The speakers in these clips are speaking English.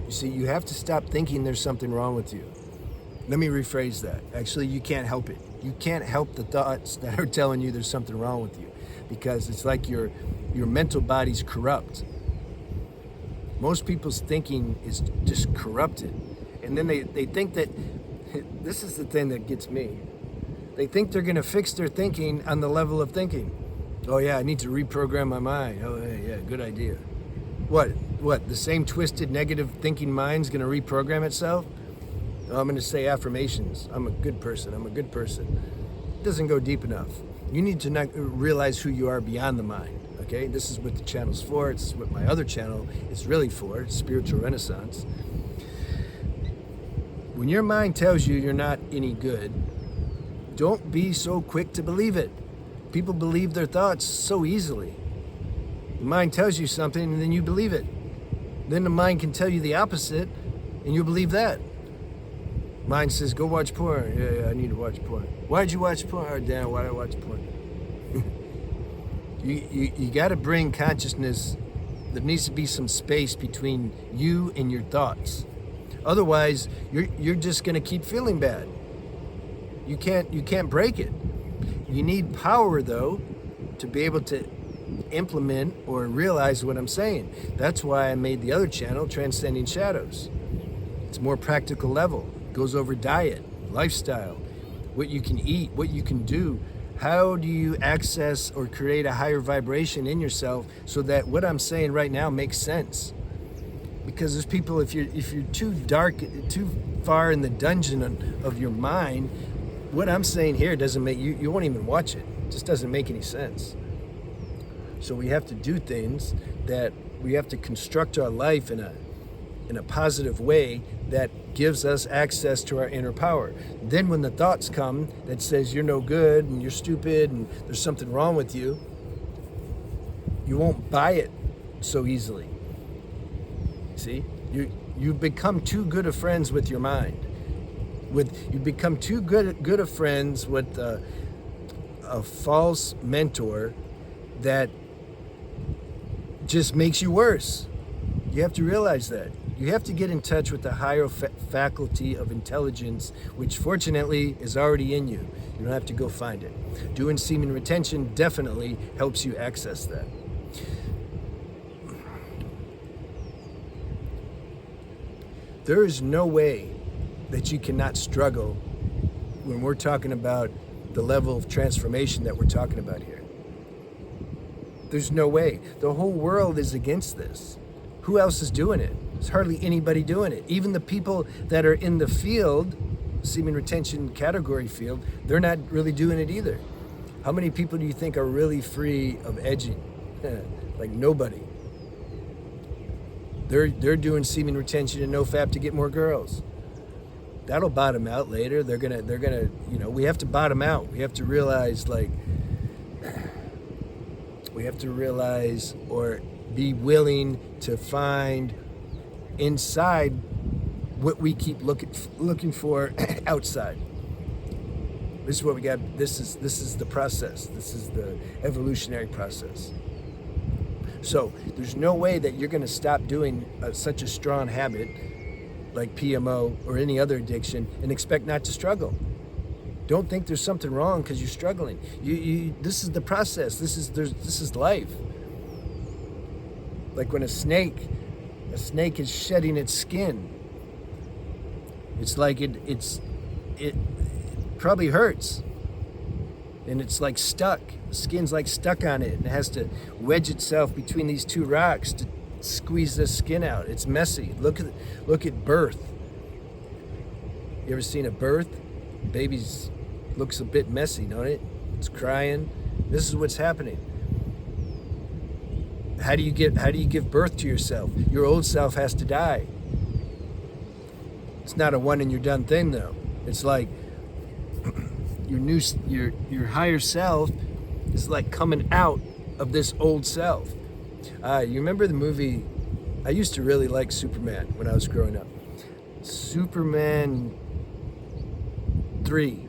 You see, you have to stop thinking there's something wrong with you. Let me rephrase that. Actually, you can't help it. You can't help the thoughts that are telling you there's something wrong with you, because it's like your mental body's corrupt. Most people's thinking is just corrupted. And then they think that, this is the thing that gets me. They think they're gonna fix their thinking on the level of thinking. Oh yeah, I need to reprogram my mind. Oh yeah, good idea. What, the same twisted negative thinking mind's gonna reprogram itself? Oh, I'm gonna say affirmations. I'm a good person, I'm a good person. It doesn't go deep enough. You need to not realize who you are beyond the mind, okay? This is what the channel's for. It's what my other channel is really for, Spiritual Renaissance. When your mind tells you you're not any good, don't be so quick to believe it. People believe their thoughts so easily. The mind tells you something and then you believe it. Then the mind can tell you the opposite and you believe that. Mind says, go watch porn. Yeah, I need to watch porn. Why'd you watch porn? Oh, damn, why'd I watch porn? You got to bring consciousness. There needs to be some space between you and your thoughts. Otherwise, you're just going to keep feeling bad. You can't break it. You need power, though, to be able to implement or realize what I'm saying. That's why I made the other channel, Transcending Shadows. It's more practical level. It goes over diet, lifestyle, what you can eat, what you can do. How do you access or create a higher vibration in yourself so that what I'm saying right now makes sense? Because there's people, if you're too dark, too far in the dungeon of your mind, what I'm saying here doesn't make you won't even watch it. It just doesn't make any sense. So we have to do things that we have to construct our life in a positive way that gives us access to our inner power. Then when the thoughts come that says you're no good and you're stupid and there's something wrong with you, you won't buy it so easily. See, you become too good of friends with your mind. You become too good of friends with a false mentor that just makes you worse. You have to realize that. You have to get in touch with the higher faculty of intelligence, which fortunately is already in you. You don't have to go find it. Doing semen retention definitely helps you access that. There is no way that you cannot struggle when we're talking about the level of transformation that we're talking about here. There's no way. The whole world is against this. Who else is doing it? There's hardly anybody doing it. Even the people that are in the field, semen retention category field, they're not really doing it either. How many people do you think are really free of edging? Like nobody. They're doing semen retention and NoFap to get more girls. That'll bottom out later. They're gonna, we have to bottom out. We have to realize or be willing to find inside what we keep looking for outside. This is what we got. This is the process. This is the evolutionary process. So there's no way that you're going to stop doing such a strong habit like PMO or any other addiction and expect not to struggle. Don't think there's something wrong because you're struggling. This is the process. This is life. Like when a snake is shedding its skin. It's like it probably hurts. And it's like stuck. The skin's like stuck on it. And it has to wedge itself between these two rocks to squeeze the skin out. It's messy. Look at birth. You ever seen a birth? Baby's looks a bit messy, don't it? It's crying. This is what's happening. How do you give birth to yourself? Your old self has to die. It's not a one and you're done thing though. It's like your higher self is like coming out of this old self. You remember the movie? I used to really like Superman when I was growing up. Superman 3,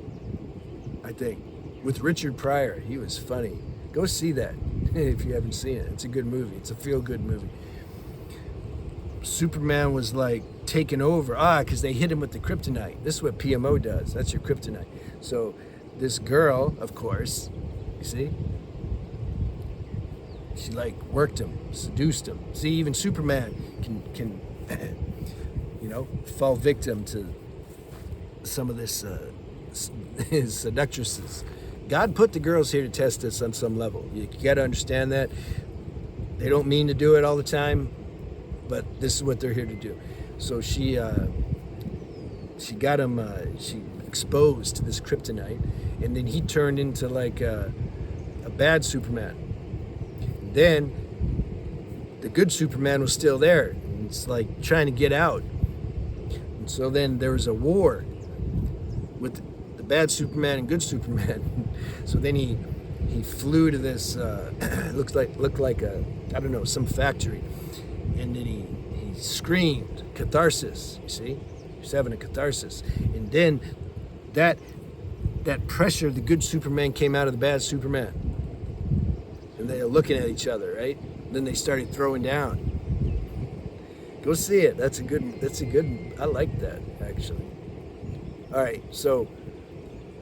I think, with Richard Pryor. He was funny. Go see that if you haven't seen it. It's a good movie. It's a feel-good movie. Superman was like taken over. Because they hit him with the kryptonite. This is what PMO does. That's your kryptonite. So this girl, of course, you see, she like worked him, seduced him. See, even Superman can fall victim to some of this his seductresses. God put the girls here to test us on some level. You got to understand that. They don't mean to do it all the time, but this is what they're here to do. So she got him, she exposed to this kryptonite, and then he turned into like a bad Superman. Then the good Superman was still there. It's like trying to get out. And so then there was a war with the bad Superman and good Superman. So then he flew to this looked like a, I don't know, some factory, and then he screamed catharsis. You see, he's having a catharsis, and then that pressure, the good Superman came out of the bad Superman, and they were looking at each other, right? Then they started throwing down. Go see it. That's a good. I like that actually. All right, so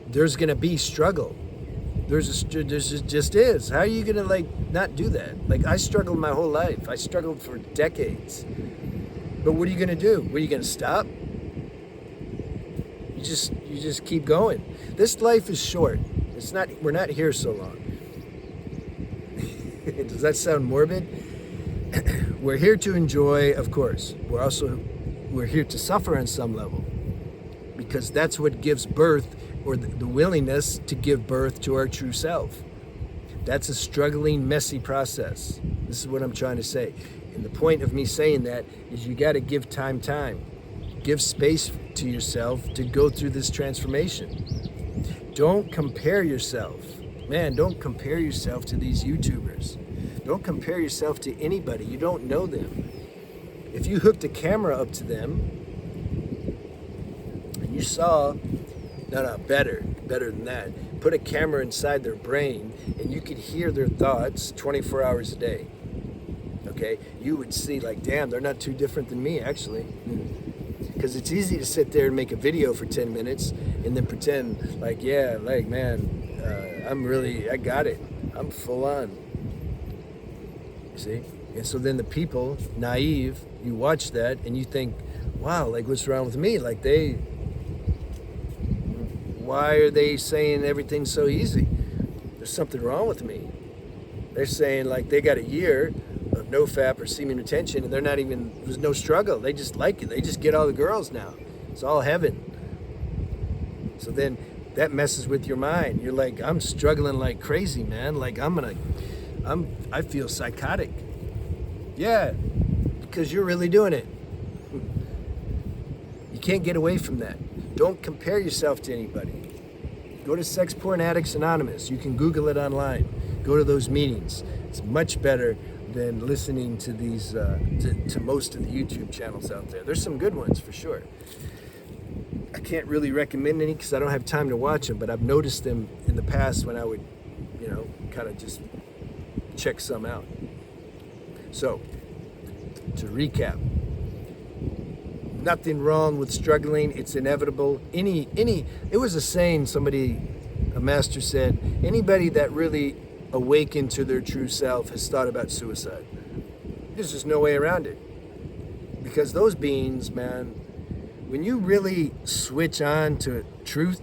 there's gonna be struggle. There's just is. How are you gonna like not do that? Like, I struggled my whole life. I struggled for decades. But what are you gonna do? What, are you gonna stop? You just keep going. This life is short. It's not. We're not here so long. Does that sound morbid? We're here to enjoy, of course. We're here to suffer on some level, because that's what gives birth, or the willingness to give birth to our true self. That's a struggling, messy process. This is what I'm trying to say. And the point of me saying that is you got to give time. Give space to yourself to go through this transformation. Don't compare yourself. Man, don't compare yourself to these YouTubers. Don't compare yourself to anybody. You don't know them. If you hooked a camera up to them and you saw, better than that, put a camera inside their brain and you could hear their thoughts 24 hours a day, okay? You would see like, damn, they're not too different than me, actually. Because it's easy to sit there and make a video for 10 minutes and then pretend like, yeah, like, man, I got it. I'm full on. You see? And so then the people, naive, you watch that and you think, wow, like, what's wrong with me? Like, why are they saying everything's so easy? There's something wrong with me. They're saying like they got a year of no fap or semen retention and there's no struggle. They just like it. They just get all the girls now. It's all heaven. So then that messes with your mind. You're like, I'm struggling like crazy, man. Like I feel psychotic. Yeah, because you're really doing it. You can't get away from that. Don't compare yourself to anybody. Go to Sex Porn Addicts Anonymous. You can Google it online. Go to those meetings. It's much better than listening to these, to most of the YouTube channels out there. There's some good ones for sure. I can't really recommend any because I don't have time to watch them, but I've noticed them in the past when I would, kind of just check some out. So, to recap, nothing wrong with struggling. It's inevitable. It was a saying a master said, anybody that really awakened to their true self has thought about suicide. There's just no way around it. Because those beings, man, when you really switch on to truth,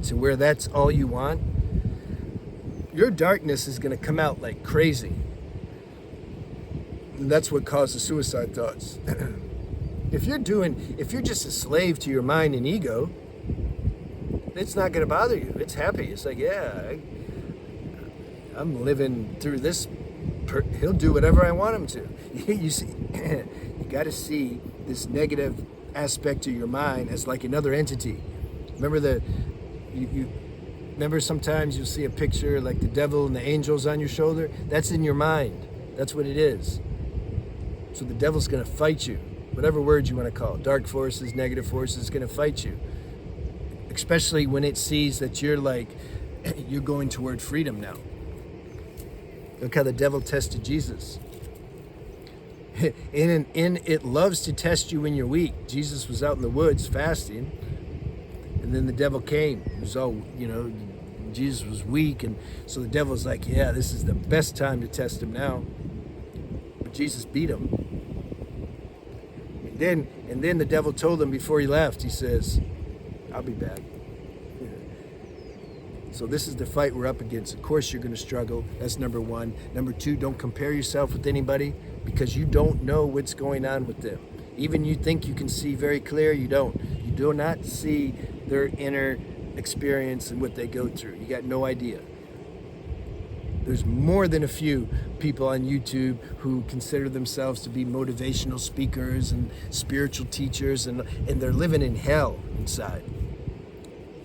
to where that's all you want, your darkness is going to come out like crazy. And that's what causes suicide thoughts. If you're just a slave to your mind and ego, it's not going to bother you. It's happy. It's like, yeah, I'm living through this. He'll do whatever I want him to. You see, you got to see this negative aspect of your mind as like another entity. Remember remember sometimes you'll see a picture like the devil and the angels on your shoulder? That's in your mind. That's what it is. So the devil's going to fight you. Whatever words you want to call it, dark forces, negative forces, going to fight you. Especially when it sees that you're going toward freedom now. Look how the devil tested Jesus. in it loves to test you when you're weak. Jesus was out in the woods fasting, and then the devil came. It was all, Jesus was weak, and so the devil's like, yeah, this is the best time to test him now. But Jesus beat him. And then the devil told him before he left, he says, I'll be back. So this is the fight we're up against. Of course you're going to struggle. That's number one. Number two, don't compare yourself with anybody, because you don't know what's going on with them. Even you think you can see very clear, you don't. You do not see their inner experience and what they go through. You got no idea. There's more than a few people on YouTube who consider themselves to be motivational speakers and spiritual teachers, and they're living in hell inside.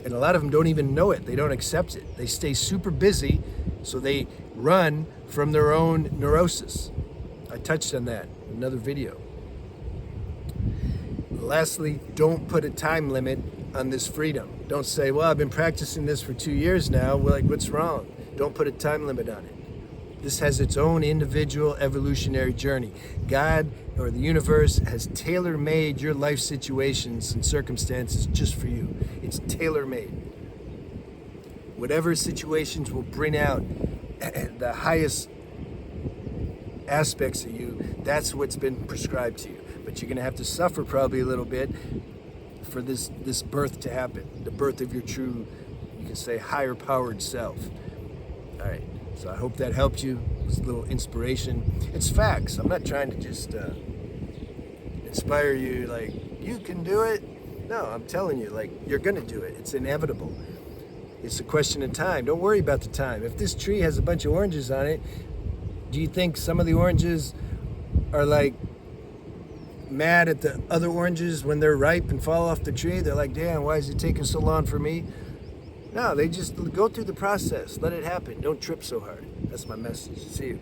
And a lot of them don't even know it. They don't accept it. They stay super busy, so they run from their own neurosis. I touched on that in another video. Lastly, don't put a time limit on this freedom. Don't say, well, I've been practicing this for 2 years now. Well, like, what's wrong? Don't put a time limit on it. This has its own individual evolutionary journey. God or the universe has tailor-made your life situations and circumstances just for you. It's tailor-made. Whatever situations will bring out the highest aspects of you, that's what's been prescribed to you. But you're going to have to suffer probably a little bit for this birth to happen, the birth of your true, you can say, higher powered self. All right, so I hope that helped you. It's a little inspiration. It's facts. I'm not trying to just inspire you like, you can do it. No, I'm telling you, like, you're going to do it. It's inevitable. It's a question of time. Don't worry about the time. If this tree has a bunch of oranges on it, do you think some of the oranges are like mad at the other oranges when they're ripe and fall off the tree? They're like, damn, why is it taking so long for me? No, they just go through the process. Let it happen. Don't trip so hard. That's my message. See you.